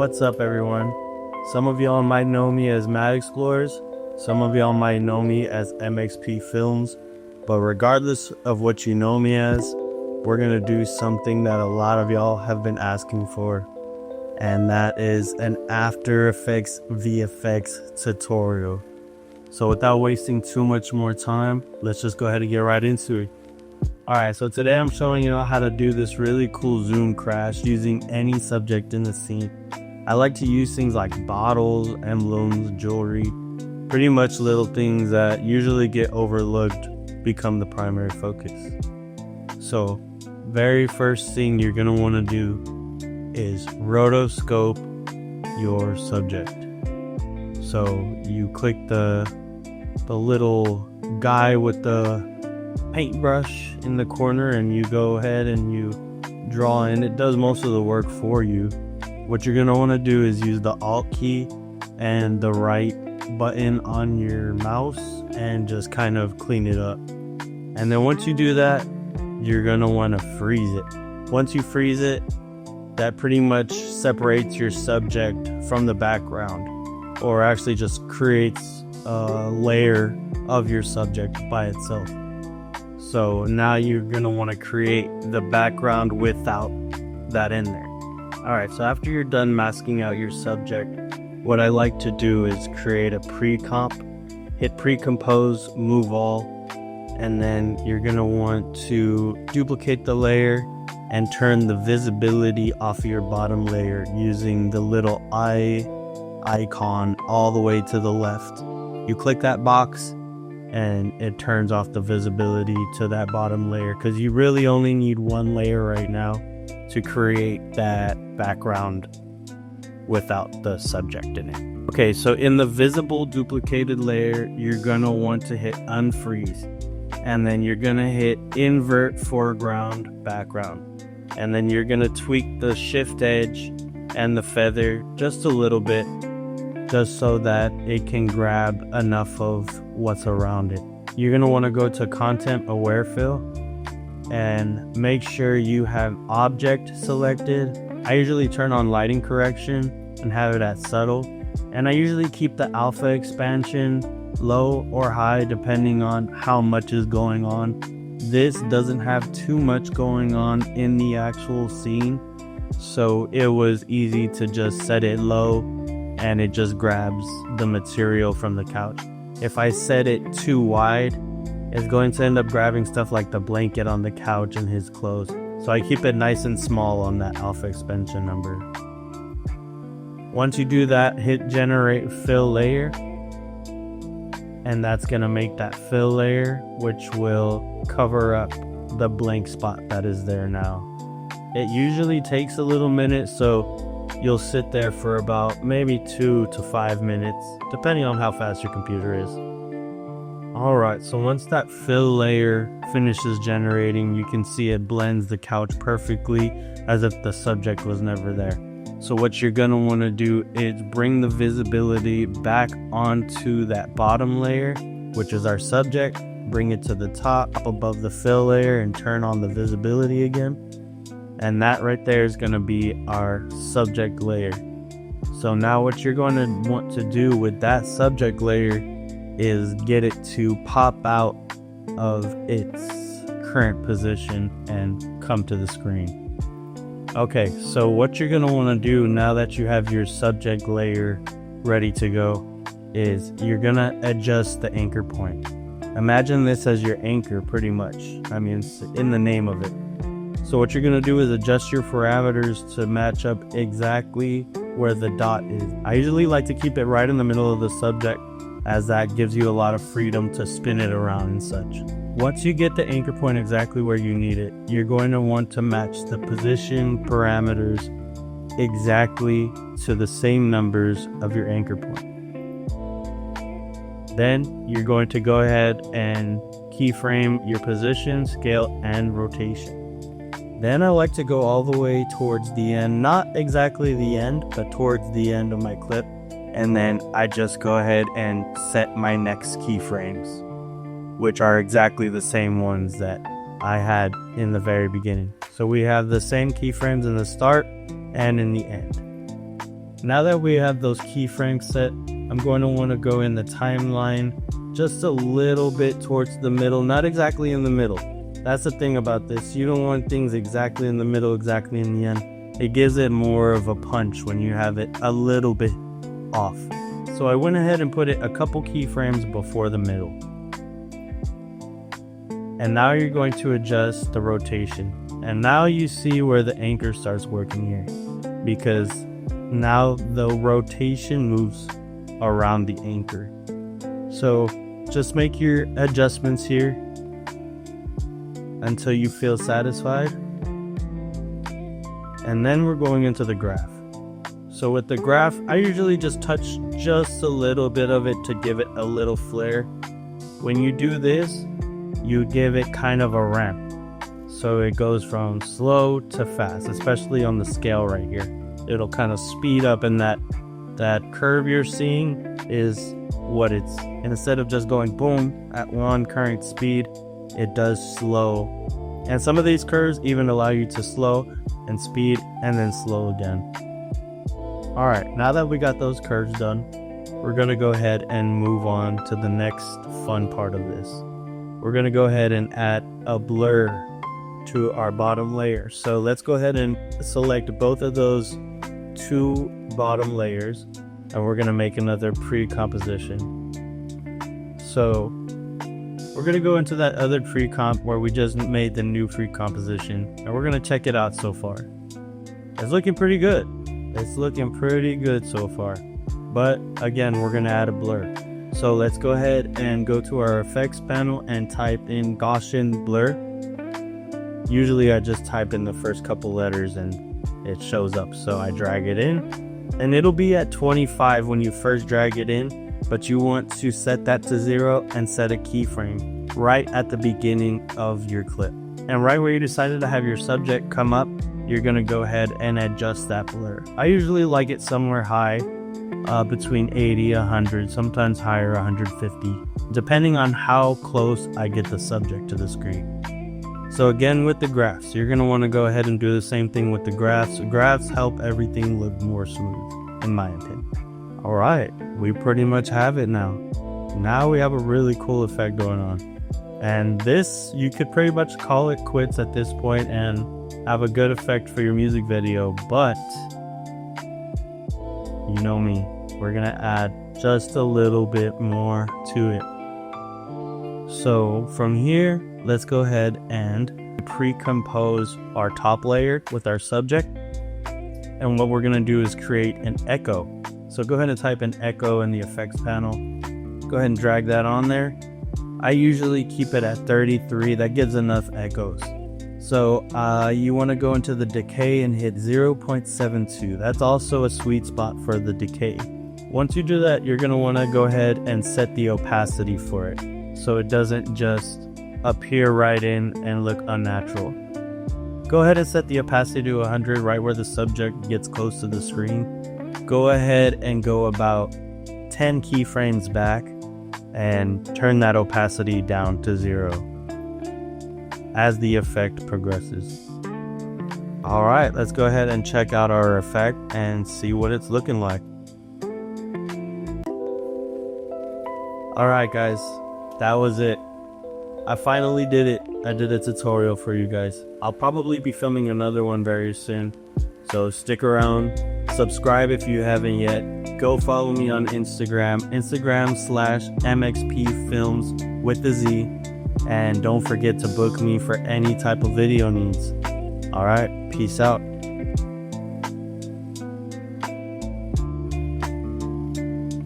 What's up, everyone? Some of y'all might know me as Mad Explorers, some of y'all might know me as MXP Films, but regardless of what you know me as, we're gonna do something that a lot of y'all have been asking for, and that is an After Effects VFX tutorial. So without wasting too much more time, let's just go ahead and get right into it. Alright, so today I'm showing you how to do this really cool zoom crash using any subject in the scene. I like to use things like bottles, emblems, jewelry, pretty much little things that usually get overlooked become the primary focus. So, very first thing you're going to want to do is rotoscope your subject. So, you click the little guy with the paintbrush in the corner and you go ahead and you draw in. It does most of the work for you. What you're going to want to do is use the Alt key and the right button on your mouse and just kind of clean it up. And then once you do that, you're going to want to freeze it. Once you freeze it, that pretty much separates your subject from the background, or actually just creates a layer of your subject by itself. So now you're going to want to create the background without that in there. Alright, so after you're done masking out your subject, what I like to do is create a pre-comp, hit pre-compose, move all, and then you're going to want to duplicate the layer and turn the visibility off of your bottom layer using the little eye icon all the way to the left. You click that box and it turns off the visibility to that bottom layer, because you really only need one layer right now to create that background without the subject in it. Okay, so in the visible duplicated layer, you're gonna want to hit unfreeze, and then you're gonna hit invert foreground background, and then you're gonna tweak the shift edge and the feather just a little bit, just so that it can grab enough of what's around it. You're gonna want to go to content aware fill and make sure you have object selected. I usually turn on lighting correction and have it at subtle, and I usually keep the alpha expansion low or high depending on how much is going on. This doesn't have too much going on in the actual scene, so it was easy to just set it low and it just grabs the material from the couch. If I set it too wide, it's going to end up grabbing stuff like the blanket on the couch and his clothes. So I keep it nice and small on that alpha expansion number. Once you do that, hit generate fill layer, and that's going to make that fill layer, which will cover up the blank spot that is there now. It usually takes a little minute, so you'll sit there for about maybe 2 to 5 minutes, depending on how fast your computer is. Alright, so once that fill layer finishes generating, you can see it blends the couch perfectly as if the subject was never there. So what you're going to want to do is bring the visibility back onto that bottom layer, which is our subject, bring it to the top above the fill layer and turn on the visibility again. And that right there is going to be our subject layer. So now what you're going to want to do with that subject layer is get it to pop out of its current position and come to the screen. Okay, so what you're going to want to do now that you have your subject layer ready to go is you're going to adjust the anchor point. Imagine this as your anchor pretty much. I mean, it's in the name of it. So what you're going to do is adjust your parameters to match up exactly where the dot is. I usually like to keep it right in the middle of the subject, as that gives you a lot of freedom to spin it around and such. Once you get the anchor point exactly where you need it, you're going to want to match the position parameters exactly to the same numbers of your anchor point. Then you're going to go ahead and keyframe your position, scale, and rotation. Then I like to go all the way towards the end, not exactly the end, but towards the end of my clip. And then I just go ahead and set my next keyframes, which are exactly the same ones that I had in the very beginning. So we have the same keyframes in the start and in the end. Now that we have those keyframes set, I'm going to want to go in the timeline just a little bit towards the middle, not exactly in the middle. That's the thing about this. You don't want things exactly in the middle, exactly in the end. It gives it more of a punch when you have it a little bit off. So I went ahead and put it a couple keyframes before the middle. And now you're going to adjust the rotation. And now you see where the anchor starts working here, because now the rotation moves around the anchor. So just make your adjustments here until you feel satisfied. And then we're going into the graph. So with the graph, I usually just touch just a little bit of it to give it a little flair. When you do this, you give it kind of a ramp. So it goes from slow to fast, especially on the scale right here. It'll kind of speed up, and that curve you're seeing is what it's, and instead of just going boom at one current speed, it does slow. And some of these curves even allow you to slow and speed and then slow again. All right, now that we got those curves done, we're gonna go ahead and move on to the next fun part of this. We're gonna go ahead and add a blur to our bottom layer. So let's go ahead and select both of those two bottom layers, and we're gonna make another pre-composition. So we're gonna go into that other pre-comp where we just made the new pre-composition, and we're gonna check it out so far. It's looking pretty good. It's looking pretty good so far. But again, we're gonna add a blur. So let's go ahead and go to our effects panel and type in Gaussian blur. Usually I just type in the first couple letters and it shows up. So I drag it in, and it'll be at 25 when you first drag it in, but you want to set that to 0 and set a keyframe right at the beginning of your clip. And right where you decided to have your subject come up, you're gonna go ahead and adjust that blur. I usually like it somewhere high, between 80, 100, sometimes higher, 150, depending on how close I get the subject to the screen. So again, with the graphs, you're gonna wanna go ahead and do the same thing with the graphs. Graphs help everything look more smooth, in my opinion. All right, we pretty much have it now. Now we have a really cool effect going on. And this, you could pretty much call it quits at this point and have a good effect for your music video, but you know me, we're gonna add just a little bit more to it. So from here, let's go ahead and pre-compose our top layer with our subject. And what we're gonna do is create an echo. So go ahead and type in echo in the effects panel. Go ahead and drag that on there. I usually keep it at 33, that gives enough echoes. So you wanna go into the decay and hit 0.72. That's also a sweet spot for the decay. Once you do that, you're gonna wanna go ahead and set the opacity for it, so it doesn't just appear right in and look unnatural. Go ahead and set the opacity to 100 right where the subject gets close to the screen. Go ahead and go about 10 keyframes back and turn that opacity down to 0 as the effect progresses. All right, let's go ahead and check out our effect and see what it's looking like. All right, guys, that was it. I finally did it. I did a tutorial for you guys. I'll probably be filming another one very soon, so stick around. Subscribe if you haven't yet. Go follow me on Instagram/MXPFilms with the Z. And don't forget to book me for any type of video needs. All right, peace out.